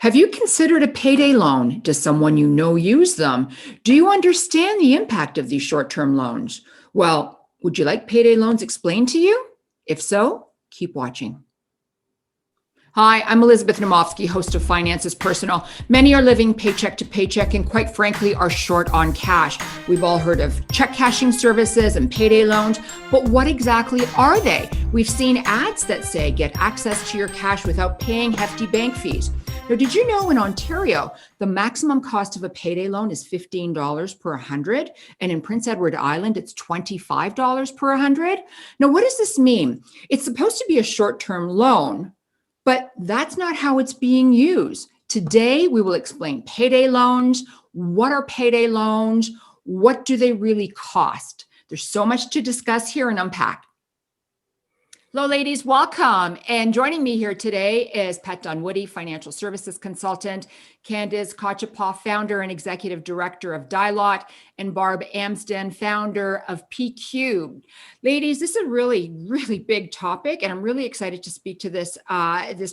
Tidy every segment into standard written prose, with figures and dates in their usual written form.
Have you considered a payday loan? Does someone you know use them? Do you understand the impact of these short term loans? Well, would you like payday loans explained to you? If so, keep watching. Hi, I'm Elizabeth Naumovski, host of Finance is Personal. Many are living paycheck to paycheck and quite frankly are short on cash. We've all heard of check cashing services and payday loans, but what exactly are they? We've seen ads that say get access to your cash without paying hefty bank fees. Now, did you know in Ontario, the maximum cost of a payday loan is $15 per 100, and in Prince Edward Island, it's $25 per 100? Now, what does this mean? It's supposed to be a short-term loan, but that's not how it's being used. Today, we will explain payday loans. What are payday loans? What do they really cost? There's so much to discuss here and unpack. Hello, ladies, welcome. And joining me here today is Pat Dunwoody, financial services consultant, Candice Kochepoff, founder and executive director of Dialot, and Barb Amsden, founder of PQ. Ladies, this is a really, really big topic, and I'm really excited to speak to this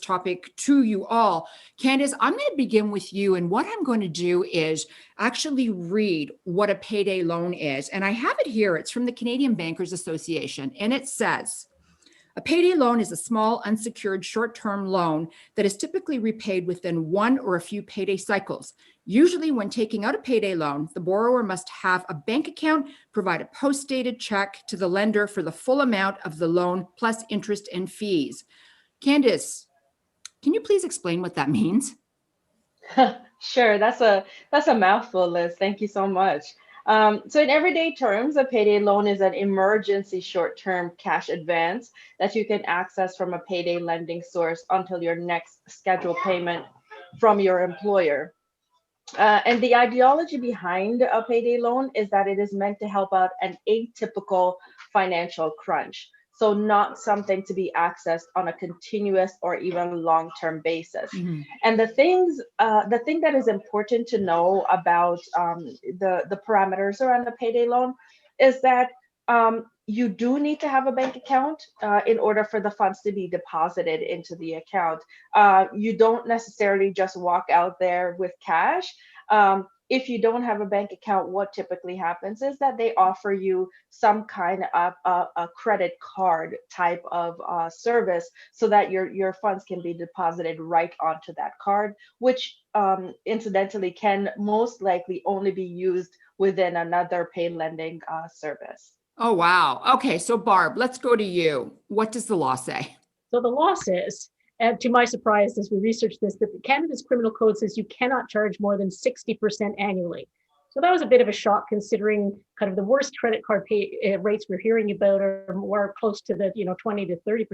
topic to you all. Candice, I'm going to begin with you, and what I'm going to do is actually read what a payday loan is. And I have it here. It's from the Canadian Bankers Association, and it says, a payday loan is a small, unsecured, short-term loan that is typically repaid within one or a few payday cycles. Usually, when taking out a payday loan, the borrower must have a bank account, provide a post-dated check to the lender for the full amount of the loan, plus interest and fees. Candice, can you please explain what that means? Sure, that's a mouthful, Liz. Thank you so much. So in everyday terms, a payday loan is an emergency short-term cash advance that you can access from a payday lending source until your next scheduled payment from your employer. And the ideology behind a payday loan is that it is meant to help out an atypical financial crunch. So not something to be accessed on a continuous or even long-term basis. Mm-hmm. And the thing that is important to know about the parameters around the payday loan is that you do need to have a bank account in order for the funds to be deposited into the account. You don't necessarily just walk out there with cash. If you don't have a bank account, what typically happens is that they offer you some kind of a credit card type of service so that your funds can be deposited right onto that card, which incidentally can most likely only be used within another pay lending service. Oh, wow. Okay, so Barb, let's go to you. What does the law say? So the law says, and to my surprise, as we researched this, that Canada's criminal code says you cannot charge more than 60% annually. So that was a bit of a shock, considering kind of the worst credit card rates we're hearing about are more close to the 20 to 30%.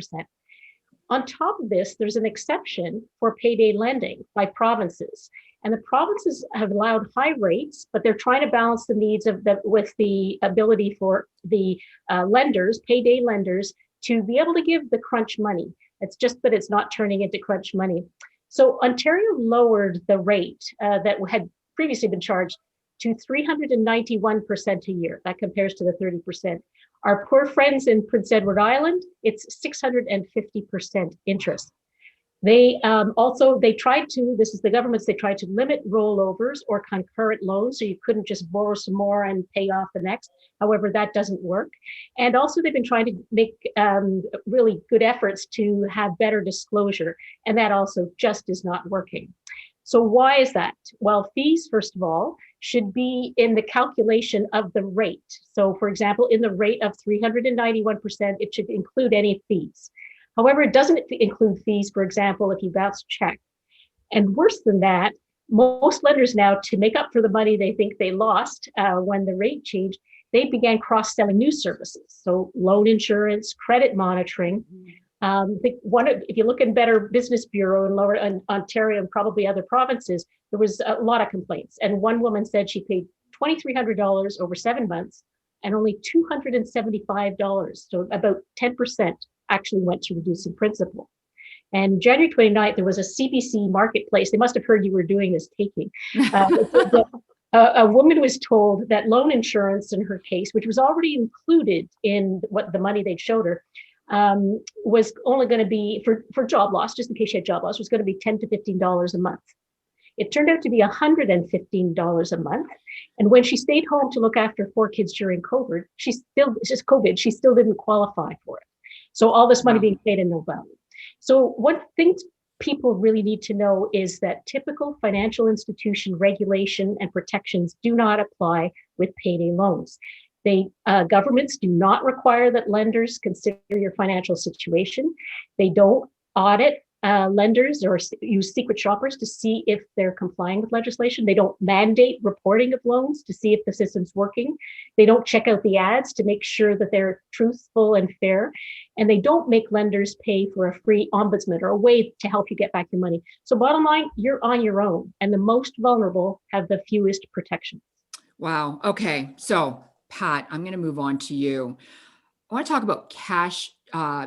On top of this, there's an exception for payday lending by provinces. And the provinces have allowed high rates, but they're trying to balance the needs of with the ability for the lenders, payday lenders, to be able to give the crunch money. It's just that it's not turning into crunch money. So Ontario lowered the rate that had previously been charged to 391% a year. That compares to the 30%. Our poor friends in Prince Edward Island, it's 650% interest. They tried to, this is the government's, they tried to limit rollovers or concurrent loans, so you couldn't just borrow some more and pay off the next. However, that doesn't work. And also they've been trying to make really good efforts to have better disclosure, and that also just is not working. So why is that? Well, fees, first of all, should be in the calculation of the rate. So for example, in the rate of 391%, it should include any fees. However, it doesn't include fees, for example, if you bounce a check. And worse than that, most lenders now, to make up for the money they think they lost when the rate changed, they began cross-selling new services. So loan insurance, credit monitoring. If you look in Better Business Bureau in Lower Ontario and probably other provinces, there was a lot of complaints. And one woman said she paid $2,300 over 7 months and only $275, so about 10%. Actually went to reducing principal. And January 29th, there was a CBC marketplace. They must have heard you were doing this taking. A woman was told that loan insurance in her case, which was already included in what the money they'd showed her, was only going to be for job loss, just in case she had job loss, was going to be $10 to $15 a month. It turned out to be $115 a month. And when she stayed home to look after 4 kids during COVID, she still didn't qualify for it. So all this money being paid in no value. So one thing people really need to know is that typical financial institution regulation and protections do not apply with payday loans. Governments do not require that lenders consider your financial situation. They don't audit lenders or use secret shoppers to see if they're complying with legislation. They don't mandate reporting of loans to see if the system's working. They don't check out the ads to make sure that they're truthful and fair. And they don't make lenders pay for a free ombudsman or a way to help you get back your money. So bottom line, you're on your own, and the most vulnerable have the fewest protections. Wow. Okay. So Pat, I'm going to move on to you. I want to talk about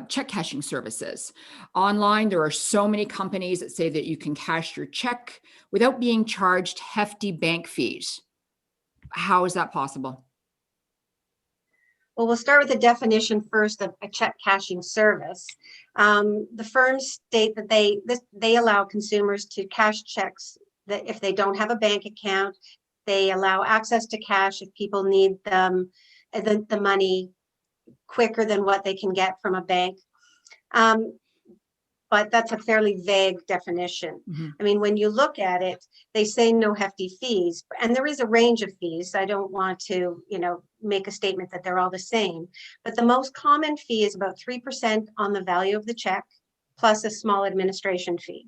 check cashing services. Online, there are so many companies that say that you can cash your check without being charged hefty bank fees. How is that possible? Well, we'll start with the definition first of a check cashing service. The firms state that they allow consumers to cash checks that if they don't have a bank account. They allow access to cash if people need the money quicker than what they can get from a bank. But that's a fairly vague definition. Mm-hmm. I mean, when you look at it, they say no hefty fees, and there is a range of fees. I don't want to, make a statement that they're all the same, but the most common fee is about 3% on the value of the check, plus a small administration fee.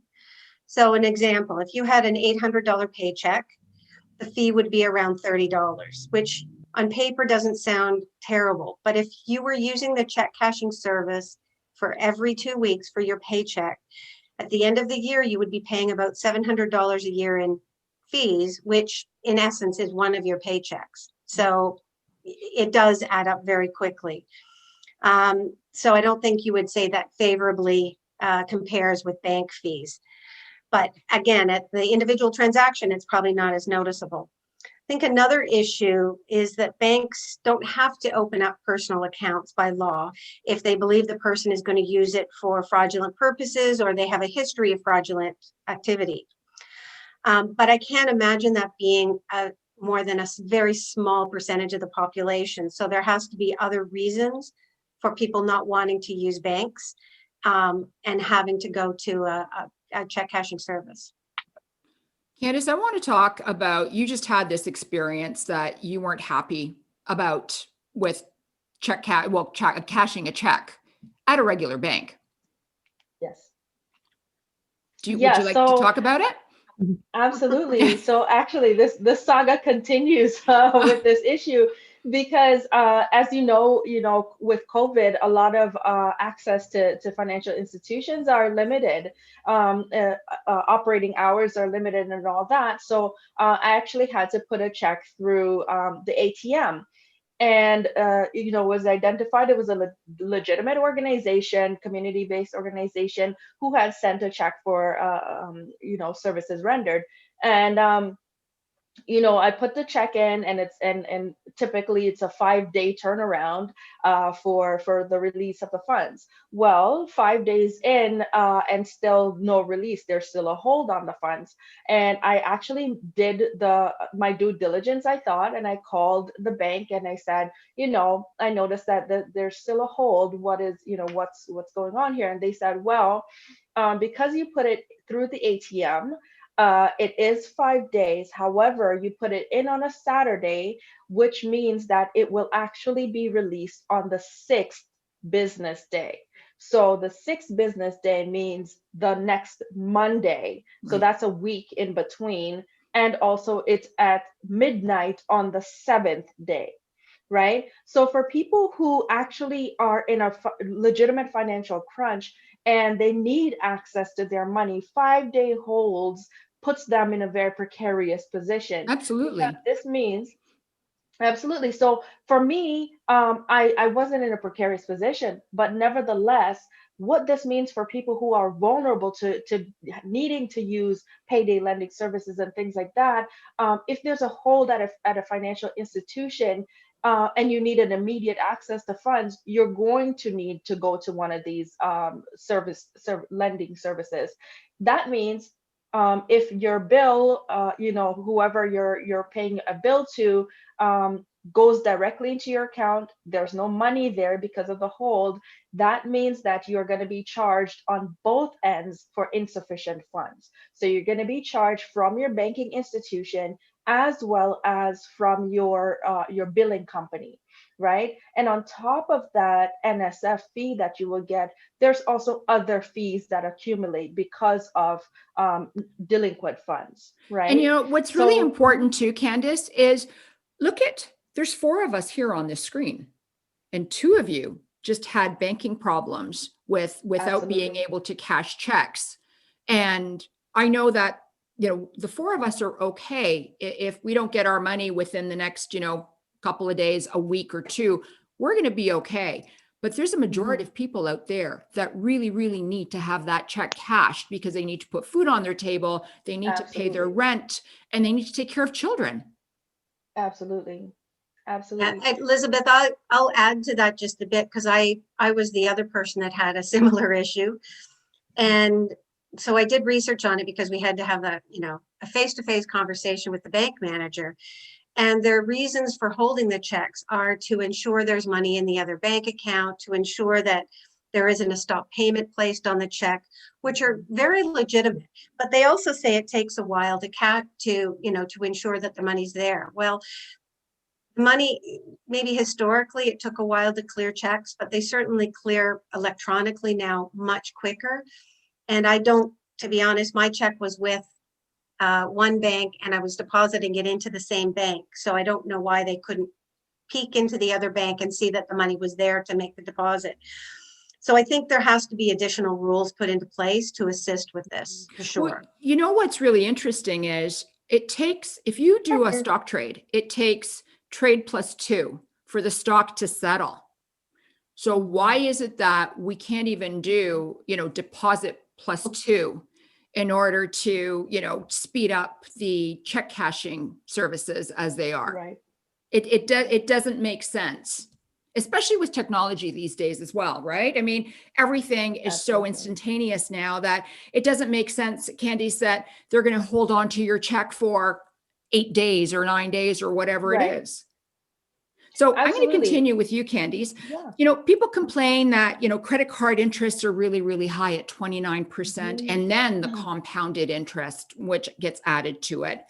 So an example, if you had an $800 paycheck, the fee would be around $30, which on paper doesn't sound terrible. But if you were using the check cashing service for every 2 weeks for your paycheck, at the end of the year, you would be paying about $700 a year in fees, which in essence is one of your paychecks. So it does add up very quickly. So I don't think you would say that favorably compares with bank fees. But again, at the individual transaction, it's probably not as noticeable. I think another issue is that banks don't have to open up personal accounts by law if they believe the person is going to use it for fraudulent purposes or they have a history of fraudulent activity. But I can't imagine that being more than a very small percentage of the population. So there has to be other reasons for people not wanting to use banks and having to go to a check cashing service. Candace, I want to talk about, you just had this experience that you weren't happy about with cashing a check at a regular bank. Yes. Would you like to talk about it? Absolutely. So actually, this saga continues with this issue because, as you know, with COVID, a lot of access to financial institutions are limited. Operating hours are limited and all that. So I actually had to put a check through the ATM. And was identified. It was a legitimate organization, community-based organization, who had sent a check for services rendered. And I put the check in, and and typically it's a 5-day turnaround for the release of the funds. Well, 5 days in, and still no release. There's still a hold on the funds. And I actually did my due diligence, I thought, and I called the bank and I said, I noticed that there's still a hold. What is, what's going on here? And they said, well, because you put it through the ATM, it is 5 days. However, you put it in on a Saturday, which means that it will actually be released on the 6th business day. So the 6th business day means the next Monday. So that's a week in between. And also it's at midnight on the 7th day. Right? So for people who actually are in a legitimate financial crunch and they need access to their money, 5-day holds puts them in a very precarious position. Absolutely. Because this means, absolutely. So for me, I wasn't in a precarious position, but nevertheless, what this means for people who are vulnerable to needing to use payday lending services and things like that, if there's a hold at a financial institution, and you need an immediate access to funds, you're going to need to go to one of these lending services. That means if your bill, whoever you're paying a bill to, goes directly into your account, there's no money there because of the hold, that means that you're going to be charged on both ends for insufficient funds. So you're going to be charged from your banking institution as well as from your billing company, right? And on top of that NSF fee that you will get, there's also other fees that accumulate because of delinquent funds, right? And what's really So important too, Candice, is there's 4 of us here on this screen, and 2 of you just had banking problems without being absolutely. able to cash checks. And I know that, the 4 of us are okay if we don't get our money within the next, couple of days, a week or 2, we're going to be okay. But there's a majority of people out there that really, really need to have that check cashed because they need to put food on their table, they need to pay their Absolutely. rent, and they need to take care of children. Absolutely. Absolutely. Elizabeth, I'll add to that just a bit because I was the other person that had a similar issue. And so I did research on it because we had to have a face-to-face conversation with the bank manager. And their reasons for holding the checks are to ensure there's money in the other bank account, to ensure that there isn't a stop payment placed on the check, which are very legitimate. But they also say it takes a while to ensure that the money's there. Well, money, maybe historically it took a while to clear checks, but they certainly clear electronically now much quicker. And to be honest, my check was with one bank and I was depositing it into the same bank. So I don't know why they couldn't peek into the other bank and see that the money was there to make the deposit. So I think there has to be additional rules put into place to assist with this, for sure. Well, what's really interesting is if you do a stock trade, it takes trade plus 2 for the stock to settle. So why is it that we can't even do, deposit plus 2 in order to, speed up the check cashing services as they are? Right. It doesn't make sense, especially with technology these days as well, right? I mean, everything is so instantaneous now that it doesn't make sense, Candice, that they're going to hold on to your check for 8 days or 9 days or whatever it is. So I'm going to continue with you, Candice. Yeah. People complain that, credit card interests are really, really high at 29%, and then the compounded interest, which gets added to it.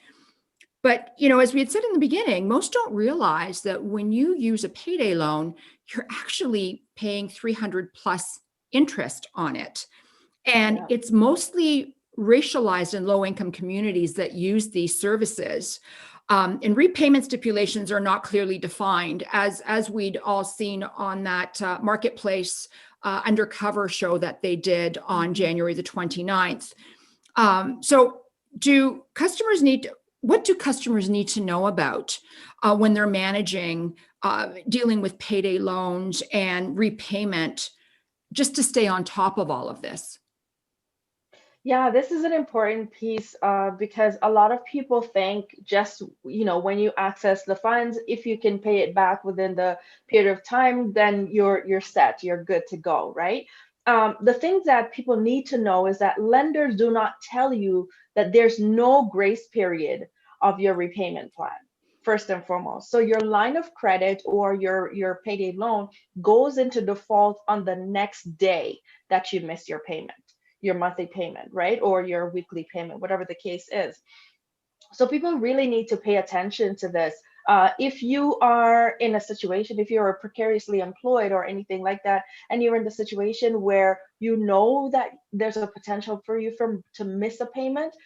But, as we had said in the beginning, most don't realize that when you use a payday loan, you're actually paying 300 plus interest on it. And it's mostly racialized and low income communities that use these services. And repayment stipulations are not clearly defined, as we'd all seen on that marketplace undercover show that they did on January the 29th. So what do customers need to know about when they're managing, dealing with payday loans and repayment, just to stay on top of all of this? Yeah, this is an important piece because a lot of people think just, when you access the funds, if you can pay it back within the period of time, then you're set, you're good to go, right? The things that people need to know is that lenders do not tell you that there's no grace period of your repayment plan, first and foremost. So your line of credit or your payday loan goes into default on the next day that you miss your payment, your monthly payment, right? Or your weekly payment, whatever the case is. So people really need to pay attention to this. If you are in a situation, if you're precariously employed or anything like that, and you're in the situation where you know that there's a potential for you to miss a payment,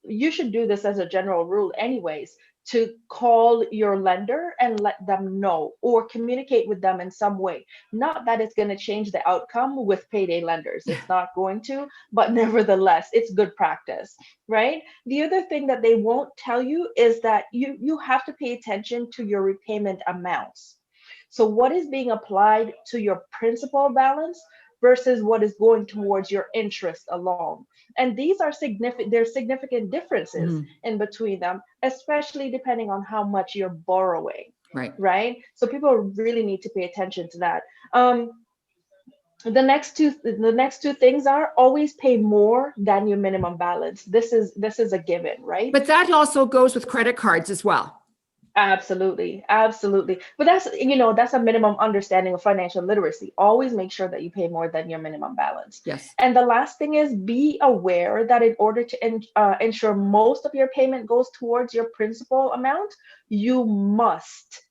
you should do this as a general rule anyways, to call your lender and let them know or communicate with them in some way. Not that it's going to change the outcome with payday lenders. It's not going to, but nevertheless, it's good practice, right? The other thing that they won't tell you is that you have to pay attention to your repayment amounts. So what is being applied to your principal balance versus what is going towards your interest alone. And these are there's significant differences in between them, especially depending on how much you're borrowing. Right. So people really need to pay attention to that. The next two things are always pay more than your minimum balance. This is a given, right? But that also goes with credit cards as well. Absolutely, absolutely. But that's a minimum understanding of financial literacy. Always make sure that you pay more than your minimum balance. Yes. And the last thing is be aware that in order to ensure most of your payment goes towards your principal amount, you must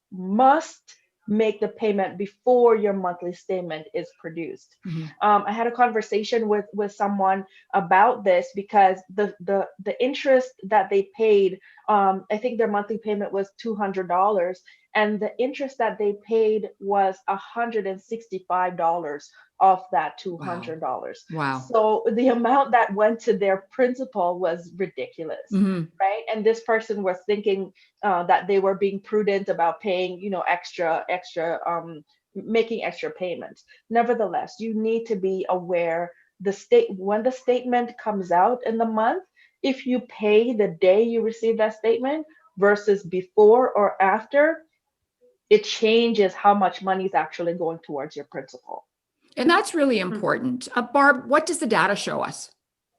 make the payment before your monthly statement is produced. Mhm. I had a conversation with someone about this because the interest that they paid, I think their monthly payment was $200, and the interest that they paid was $165 of that $200. Wow. So the amount that went to their principal was ridiculous, Mhm. right? And this person was thinking that they were being prudent about paying, making extra payments. Nevertheless, you need to be aware when the statement comes out in the month, if you pay the day you receive that statement versus before or after, it changes how much money is actually going towards your principal. And that's really important. Barb, what does the data show us?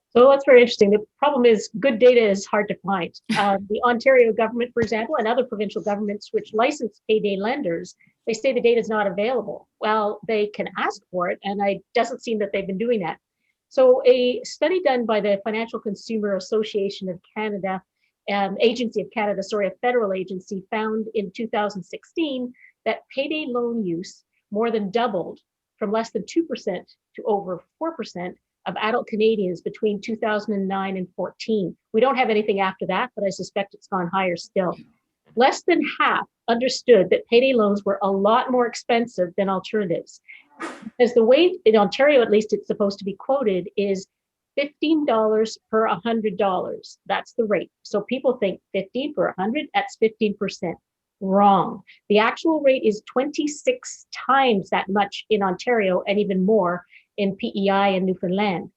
So that's very interesting. The problem is good data is hard to find. The Ontario government, for example, and other provincial governments which license payday lenders, they say the data is not available. Well, they can ask for it, and it doesn't seem that they've been doing that. So a study done by the Financial Consumer Association of Canada, Agency of Canada, sorry, a federal agency, found in 2016 that payday loan use more than doubled from less than 2% to over 4% of adult Canadians between 2009 and 14. We don't have anything after that, but I suspect it's gone higher still. Less than half understood that payday loans were a lot more expensive than alternatives. As the way in Ontario, at least it's supposed to be quoted, is $15 per $100. That's the rate. So people think 15 per 100, that's 15%. Wrong. The actual rate is 26 times that much in Ontario and even more in PEI and Newfoundland.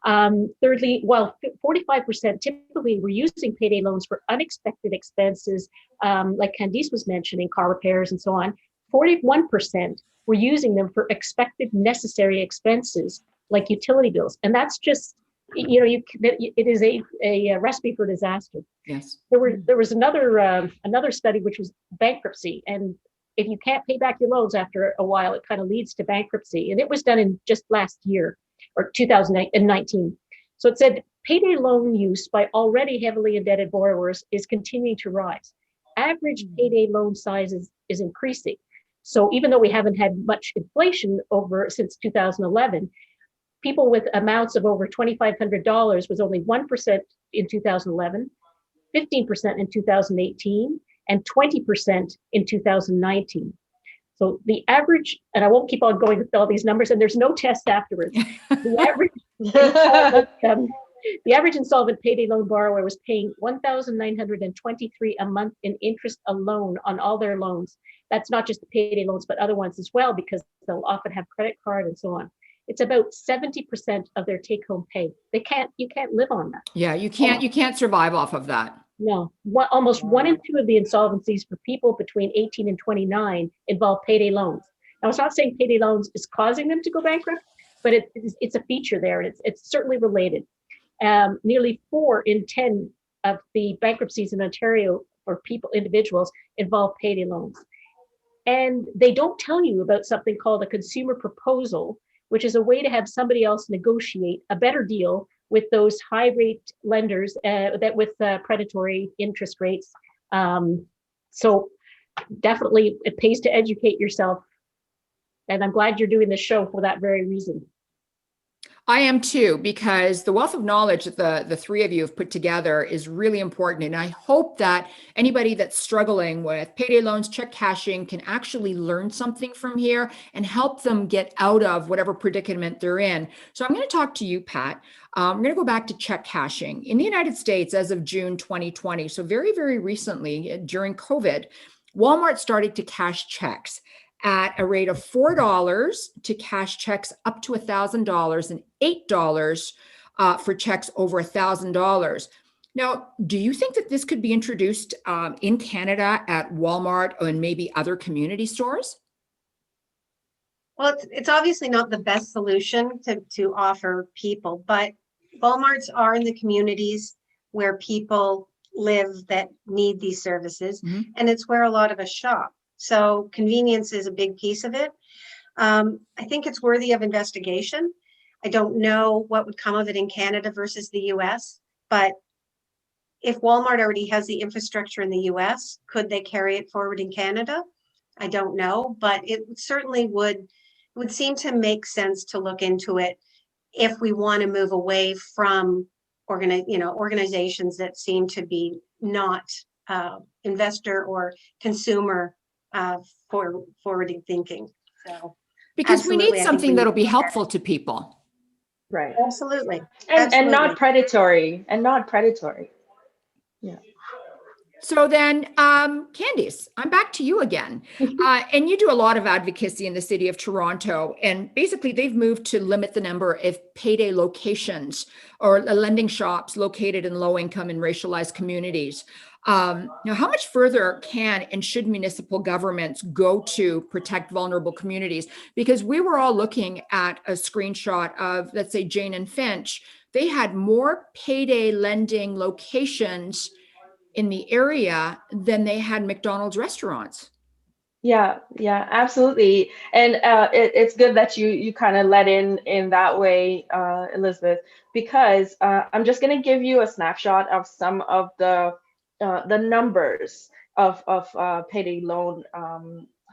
Thirdly, while 45% typically were using payday loans for unexpected expenses, like Candice was mentioning, car repairs and so on, 41% were using them for expected necessary expenses like utility bills. And that's just, it is a recipe for disaster. Yes. There was another study which was bankruptcy, and if you can't pay back your loans after a while, it kind of leads to bankruptcy. And it was done in just last year, or 2019. So it said payday loan use by already heavily indebted borrowers is continuing to rise. Average payday loan sizes is increasing. So even though we haven't had much inflation since 2011, people with amounts of over $2,500 was only 1% in 2011, 15% in 2018, and 20% in 2019. So the average, and I won't keep on going with all these numbers, and there's no test afterwards. The average insolvent payday loan borrower was paying $1,923 a month in interest alone on all their loans. That's not just the payday loans, but other ones as well, because they'll often have credit card and so on. It's about 70% of their take-home pay. You can't live on that. Yeah, you can't survive off of that. No, almost 1 in 2 of the insolvencies for people between 18 and 29 involve payday loans. Now, it's not saying payday loans is causing them to go bankrupt, but it's a feature there, and it's certainly related. Nearly 4 in 10 of the bankruptcies in Ontario for individuals involve payday loans. And they don't tell you about something called a consumer proposal, which is a way to have somebody else negotiate a better deal with those high rate lenders with predatory interest rates. So definitely it pays to educate yourself. And I'm glad you're doing this show for that very reason. I am too, because the wealth of knowledge that the three of you have put together is really important. And I hope that anybody that's struggling with payday loans, check cashing, can actually learn something from here and help them get out of whatever predicament they're in. So I'm going to talk to you, Pat. I'm going to go back to check cashing. In the United States, as of June 2020, so very, very recently during COVID, Walmart started to cash checks at a rate of $4 to cash checks up to $1,000 and $8 for checks over $1,000. Now, do you think that this could be introduced in Canada at Walmart and maybe other community stores? Well, it's obviously not the best solution to offer people, but Walmarts are in the communities where people live that need these services, Mhm. and it's where a lot of us shop. So convenience is a big piece of it. I think it's worthy of investigation. I don't know what would come of it in Canada versus the US, but if Walmart already has the infrastructure in the US, could they carry it forward in Canada? I don't know, but it certainly would seem to make sense to look into it if we want to move away from organizations that seem to be not investor or consumer forwarding thinking. So Because we need absolutely, I think we something need that'll to be look at helpful to people. Right. it. Absolutely. And not Absolutely. predatory, and not predatory. Yeah. So then, Candice, I'm back to you again. And you do a lot of advocacy in the city of Toronto. And basically, they've moved to limit the number of payday locations or lending shops located in low income and racialized communities. Now, how much further can and should municipal governments go to protect vulnerable communities? Because we were all looking at a screenshot of, let's say, Jane and Finch. They had more payday lending locations in the area than they had McDonald's restaurants. Yeah, yeah, absolutely. And it's good that you kind of let in that way, Elizabeth, because I'm just going to give you a snapshot of some of the numbers of payday loan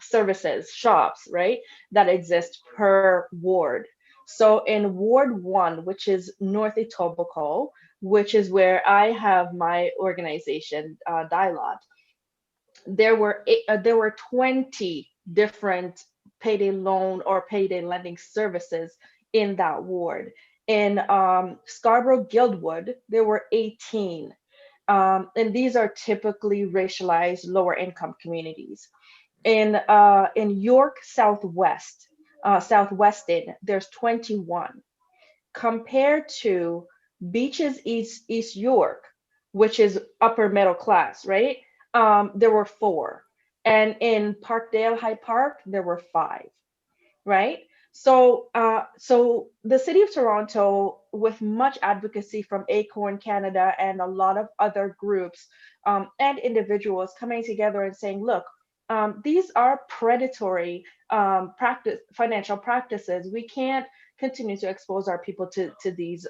services, shops, right, that exist per ward. So in Ward 1, which is North Etobicoke, which is where I have my organization, Dialogue, there were 20 different payday loan or payday lending services in that ward. In Scarborough Guildwood, there were 18. And these are typically racialized lower income communities. In York Southwest, Southweston, there's 21 compared to Beaches East York, which is upper middle class, right? There were 4. And in Parkdale High Park, there were 5, right? So the city of Toronto, with much advocacy from Acorn Canada and a lot of other groups and individuals coming together and saying, look, these are predatory financial practices. We can't continue to expose our people to these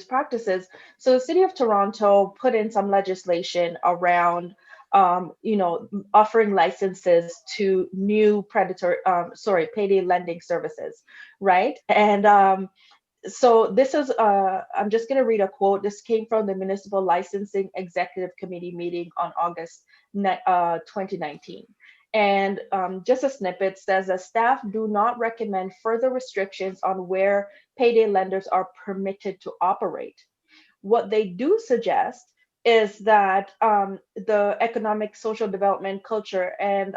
practices. So the city of Toronto put in some legislation around offering licenses to new payday lending services, right? And so this is I'm just going to read a quote. This came from the Municipal Licensing Executive Committee meeting on August 2019. And just a snippet says that staff do not recommend further restrictions on where payday lenders are permitted to operate. What they do suggest is that the Economic, Social Development, Culture, and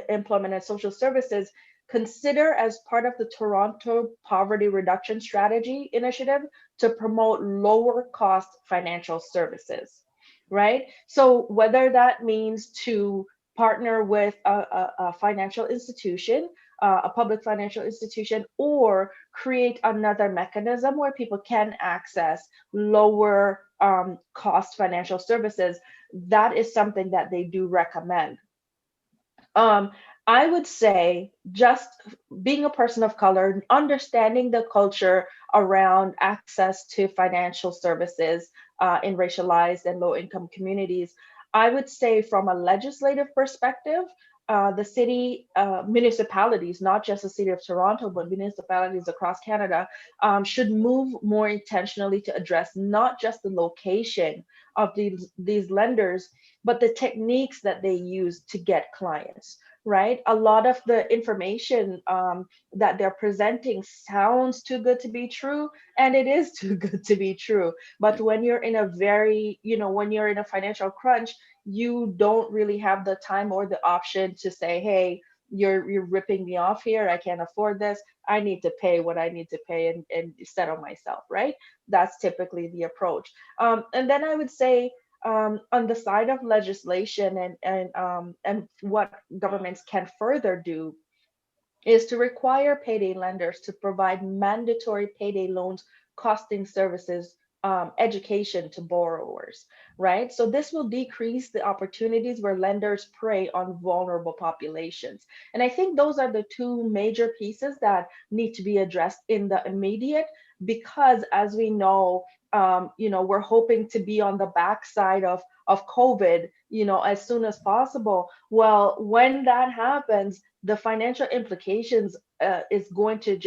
Employment and Social Services consider as part of the Toronto Poverty Reduction Strategy initiative to promote lower cost financial services, right? So whether that means to partner with a financial institution, a public financial institution, or create another mechanism where people can access lower cost financial services, that is something that they do recommend. I would say just being a person of color, understanding the culture around access to financial services in racialized and low income communities, I would say from a legislative perspective, the city, municipalities, not just the city of Toronto, but municipalities across Canada, should move more intentionally to address not just the location of these lenders, but the techniques that they use to get clients, right? A lot of the information that they're presenting sounds too good to be true, and it is too good to be true. But when you're in a when you're in a financial crunch, you don't really have the time or the option to say, hey, you're ripping me off here. I can't afford this. I need to pay what I need to pay and settle myself, right? That's typically the approach. And then I would say on the side of legislation and what governments can further do is to require payday lenders to provide mandatory payday loans costing services education to borrowers, right? So this will decrease the opportunities where lenders prey on vulnerable populations. And I think those are the two major pieces that need to be addressed in the immediate, because as we know, we're hoping to be on the backside of COVID, as soon as possible. Well, when that happens, the financial implications is going to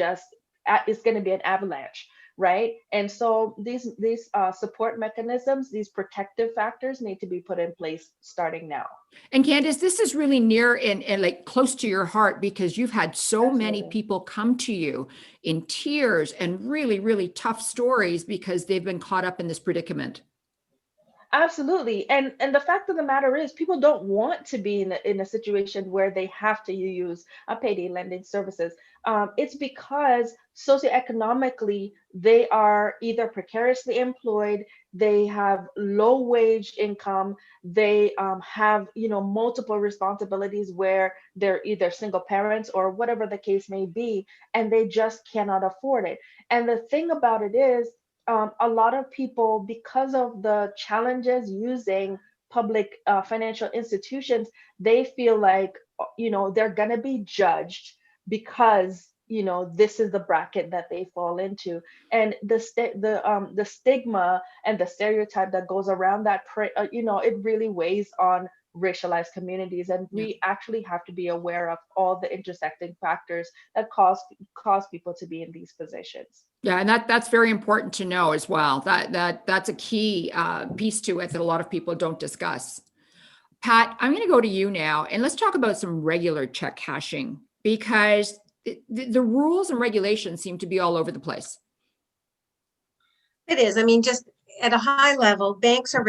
it's going to be an avalanche, right? And so these support mechanisms, these protective factors need to be put in place starting now. And Candace, this is really near and like close to your heart, because you've had so many Absolutely. people come to you in tears and really, really tough stories because they've been caught up in this predicament. Absolutely. And the fact of the matter is, people don't want to be in a situation where they have to use a payday lending services. It's because socioeconomically they are either precariously employed, they have low wage income, they have multiple responsibilities where they're either single parents or whatever the case may be, and they just cannot afford it. And the thing about it is, a lot of people, because of the challenges using public financial institutions, they feel like they're going to be judged because this is the bracket that they fall into, and the stigma and the stereotype that goes around that it really weighs on racialized communities, and we actually have to be aware of all the intersecting factors that cause people to be in these positions. Yeah, and that's very important to know as well. That's a key piece to it that a lot of people don't discuss. Pat, I'm going to go to you now, and let's talk about some regular check cashing, because the rules and regulations seem to be all over the place. It is. I mean, just at a high level, banks are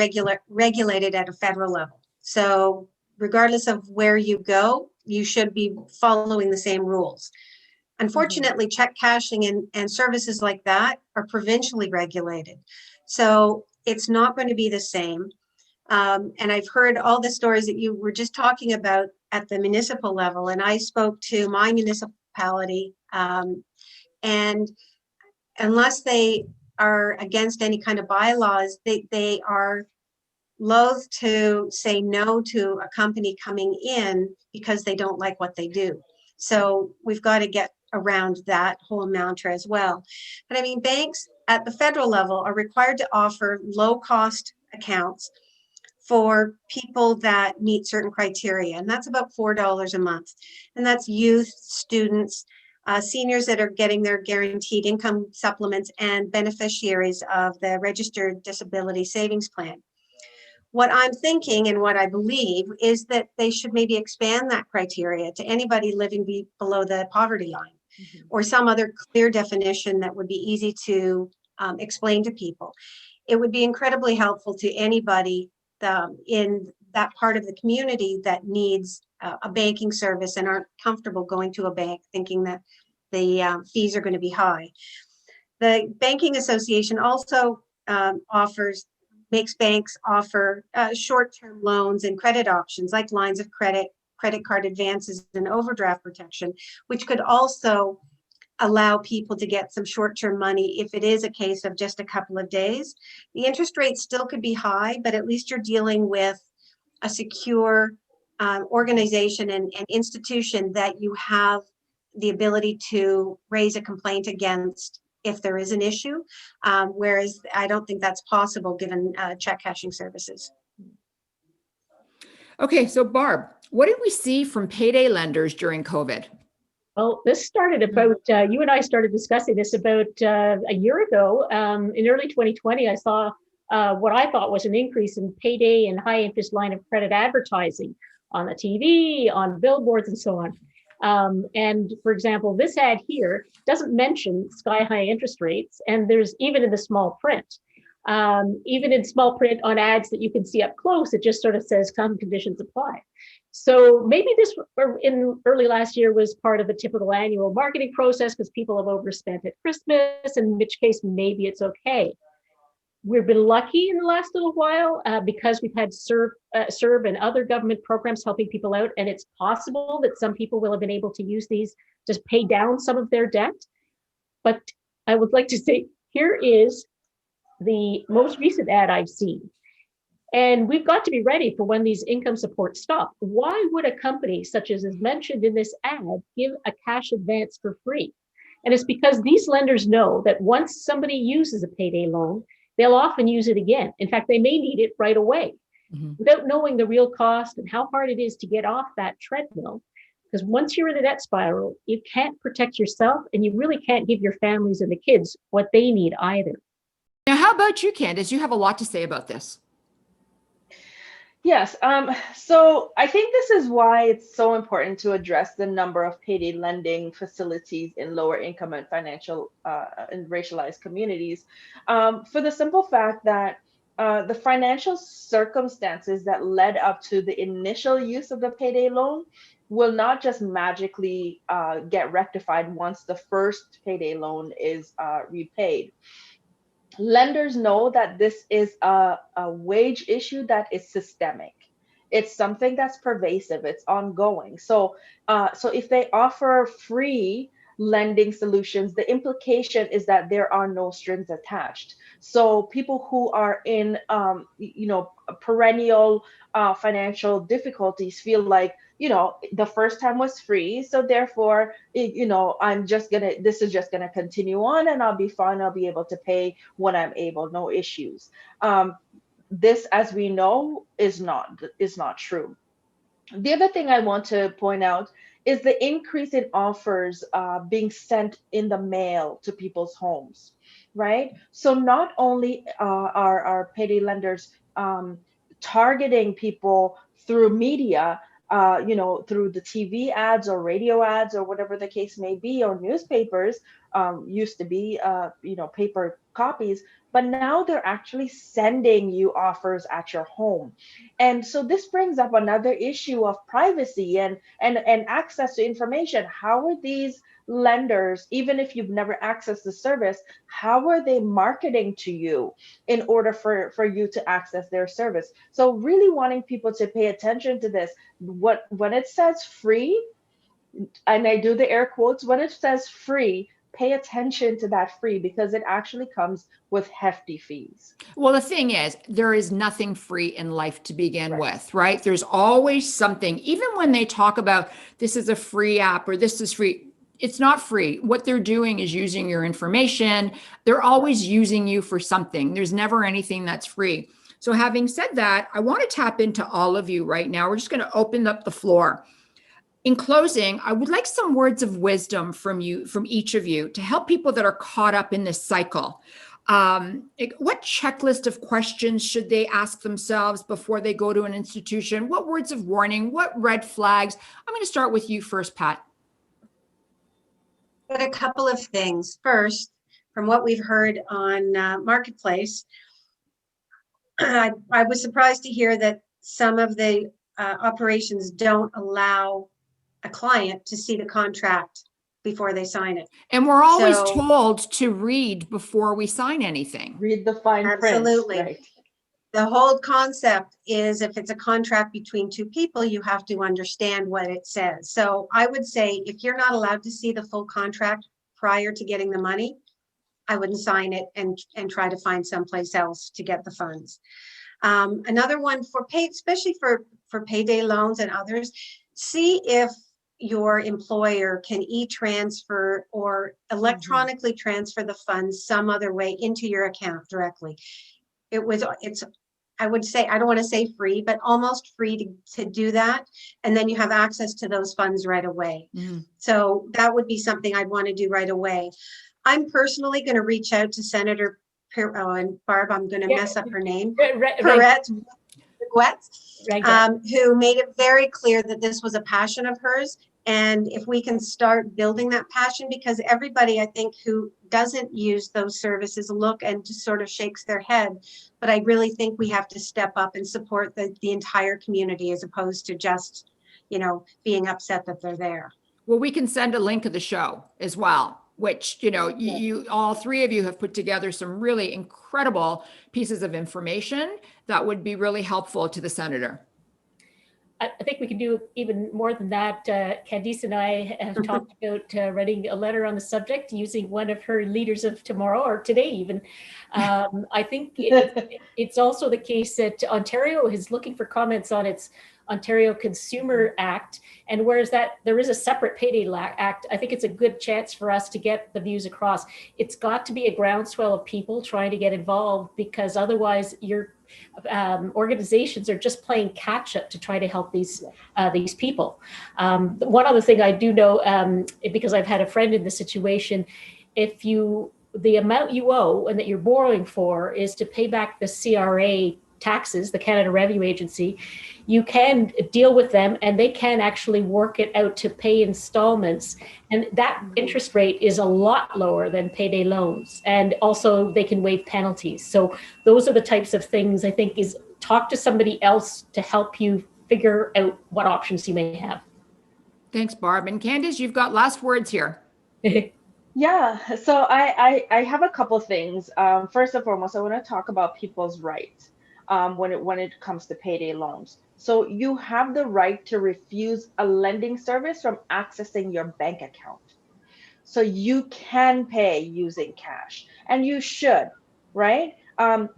regulated at a federal level. So regardless of where you go, you should be following the same rules. Unfortunately, check cashing and services like that are provincially regulated. So it's not going to be the same. And I've heard all the stories that you were just talking about at the municipal level. And I spoke to my municipality, and unless they are against any kind of bylaws, they are loath to say no to a company coming in because they don't like what they do. So we've got to get around that whole mantra as well. But I mean, banks at the federal level are required to offer low cost accounts for people that meet certain criteria, and that's about $4 a month. And that's youth, students, seniors that are getting their guaranteed income supplements, and beneficiaries of the registered disability savings plan. What I'm thinking and what I believe is that they should maybe expand that criteria to anybody living below the poverty line, or some other clear definition that would be easy to explain to people. It would be incredibly helpful to anybody in that part of the community that needs a banking service and aren't comfortable going to a bank thinking that the fees are going to be high. The Banking Association also makes banks offer short-term loans and credit options like lines of credit, credit card advances, and overdraft protection, which could also allow people to get some short-term money if it is a case of just a couple of days. The interest rate still could be high, but at least you're dealing with a secure organization and institution that you have the ability to raise a complaint against if there is an issue, whereas I don't think that's possible given check cashing services. Okay, so Barb, what did we see from payday lenders during COVID? Well, this started about, you and I started discussing this about a year ago. In early 2020, I saw what I thought was an increase in payday and high interest line of credit advertising on the TV, on billboards, and so on. And for example, this ad here doesn't mention sky high interest rates, and there's even in the small print. Even in small print on ads that you can see up close, it just sort of says some conditions apply. So maybe this in early last year was part of the typical annual marketing process because people have overspent at Christmas, in which case maybe it's okay. We've been lucky in the last little while because we've had SERB and other government programs helping people out. And it's possible that some people will have been able to use these to pay down some of their debt. But I would like to say, here is the most recent ad I've seen. And we've got to be ready for when these income supports stop. Why would a company such as is mentioned in this ad give a cash advance for free? And it's because these lenders know that once somebody uses a payday loan, they'll often use it again. In fact, they may need it right away without knowing the real cost and how hard it is to get off that treadmill. Because once you're in a debt spiral, you can't protect yourself and you really can't give your families and the kids what they need either. Now, how about you, Candace? You have a lot to say about this. Yes. So I think this is why it's so important to address the number of payday lending facilities in lower income and financial and racialized communities, for the simple fact that the financial circumstances that led up to the initial use of the payday loan will not just magically get rectified once the first payday loan is repaid. Lenders know that this is a wage issue that is systemic. It's something that's pervasive, it's ongoing. So if they offer free lending solutions, the implication is that there are no strings attached. So people who are in perennial financial difficulties feel like, the first time was free, so therefore, this is just gonna continue on, and I'll be fine. I'll be able to pay when I'm able, no issues. This, as we know, is not true. The other thing I want to point out is the increase in offers being sent in the mail to people's homes, right? So not only are payday lenders targeting people through media, through the TV ads or radio ads or whatever the case may be, or newspapers, used to be, paper copies, but now they're actually sending you offers at your home. And so this brings up another issue of privacy and access to information. How are these lenders, even if you've never accessed the service, how are they marketing to you in order for you to access their service? So really wanting people to pay attention to this. When it says free, and I do the air quotes, when it says free, pay attention to that free, because it actually comes with hefty fees. Well, the thing is, there is nothing free in life to begin Right. with, right? There's always something, even when they talk about this is a free app or this is free, it's not free. What they're doing is using your information. They're always using you for something. There's never anything that's free. So having said that, I want to tap into all of you right now. We're just going to open up the floor. In closing, I would like some words of wisdom from each of you, to help people that are caught up in this cycle. What checklist of questions should they ask themselves before they go to an institution? What words of warning? What red flags? I'm going to start with you first, Pat. But a couple of things. First, from what we've heard on Marketplace, I was surprised to hear that some of the operations don't allow a client to see the contract before they sign it. And we're always So- told to read before we sign anything. Read the fine print. Absolutely. Right. The whole concept is, if it's a contract between two people, you have to understand what it says. So I would say, if you're not allowed to see the full contract prior to getting the money, I wouldn't sign it and try to find someplace else to get the funds. Another one for especially for payday loans and others, see if your employer can e-transfer or electronically transfer the funds some other way into your account directly. I would say, I don't want to say free, but almost free to do that. And then you have access to those funds right away. So that would be something I'd want to do right away. I'm personally going to reach out to Senator and Barb, I'm going to mess up her name, Perrette, who made it very clear that this was a passion of hers. And if we can start building that passion, because everybody, I think, who doesn't use those services look and just sort of shakes their head. But I really think we have to step up and support the entire community, as opposed to just, being upset that they're there. Well, we can send a link of the show as well. which, you all three of you have put together some really incredible pieces of information that would be really helpful to the senator. I think we can do even more than that. Candice and I have talked about writing a letter on the subject using one of her leaders of tomorrow or today even. I think it's also the case that Ontario is looking for comments on its Ontario Consumer Act, and whereas that there is a separate PayDay Act, I think it's a good chance for us to get the views across. It's got to be a groundswell of people trying to get involved, because otherwise your organizations are just playing catch up to try to help these people. One other thing I do know, because I've had a friend in this situation, if the amount you owe and that you're borrowing for is to pay back the CRA taxes, the Canada Revenue Agency, you can deal with them and they can actually work it out to pay installments. And that interest rate is a lot lower than payday loans. And also they can waive penalties. So those are the types of things I think is talk to somebody else to help you figure out what options you may have. Thanks, Barb. And Candice, you've got last words here. Yeah, so I have a couple things. First and foremost, I want to talk about people's rights when it comes to payday loans. So you have the right to refuse a lending service from accessing your bank account. So you can pay using cash, and you should, right?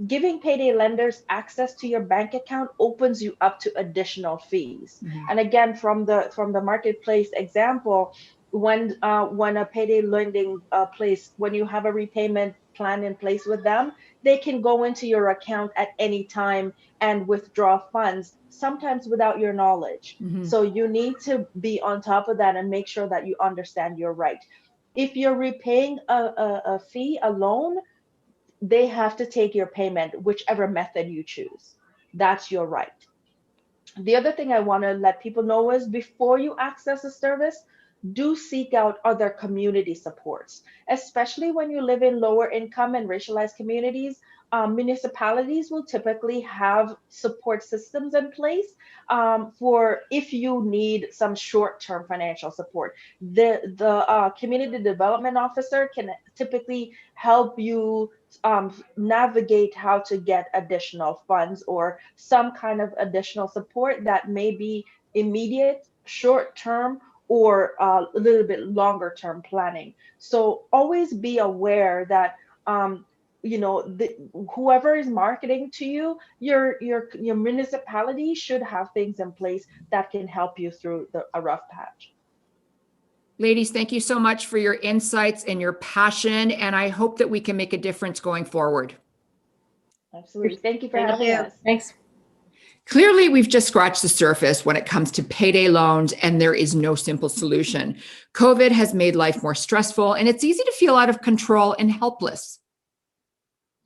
Giving payday lenders access to your bank account opens you up to additional fees. Mm-hmm. And again, from the marketplace example, when a payday lending place, when you have a repayment plan in place with them, they can go into your account at any time and withdraw funds, sometimes without your knowledge. Mm-hmm. So you need to be on top of that and make sure that you understand your right. If you're repaying a fee, a loan, they have to take your payment, whichever method you choose. That's your right. The other thing I want to let people know is before you access a service, do seek out other community supports, especially when you live in lower income and racialized communities. Municipalities will typically have support systems in place for if you need some short-term financial support. The community development officer can typically help you navigate how to get additional funds or some kind of additional support that may be immediate, short-term, or a little bit longer term planning. So always be aware that whoever is marketing to you, your municipality should have things in place that can help you through a rough patch. Ladies, thank you so much for your insights and your passion, and I hope that we can make a difference going forward. Absolutely. Thank you for having us. Thanks. Clearly, we've just scratched the surface when it comes to payday loans, and there is no simple solution. COVID has made life more stressful, and it's easy to feel out of control and helpless.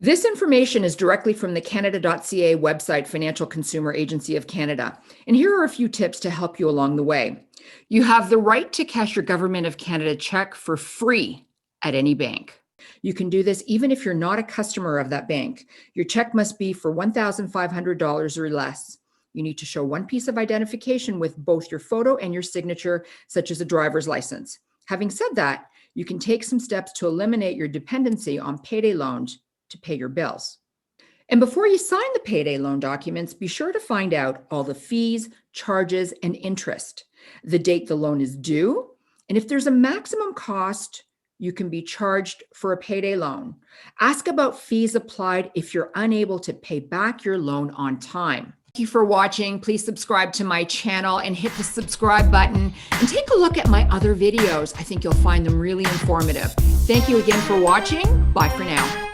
This information is directly from the Canada.ca website, Financial Consumer Agency of Canada. And here are a few tips to help you along the way. You have the right to cash your Government of Canada check for free at any bank. You can do this even if you're not a customer of that bank. Your check must be for $1,500 or less. You need to show one piece of identification with both your photo and your signature, such as a driver's license. Having said that, you can take some steps to eliminate your dependency on payday loans to pay your bills. And before you sign the payday loan documents, be sure to find out all the fees, charges, and interest, the date the loan is due, and if there's a maximum cost you can be charged for a payday loan. Ask about fees applied if you're unable to pay back your loan on time. Thank you for watching. Please subscribe to my channel and hit the subscribe button and take a look at my other videos. I think you'll find them really informative. Thank you again for watching. Bye for now.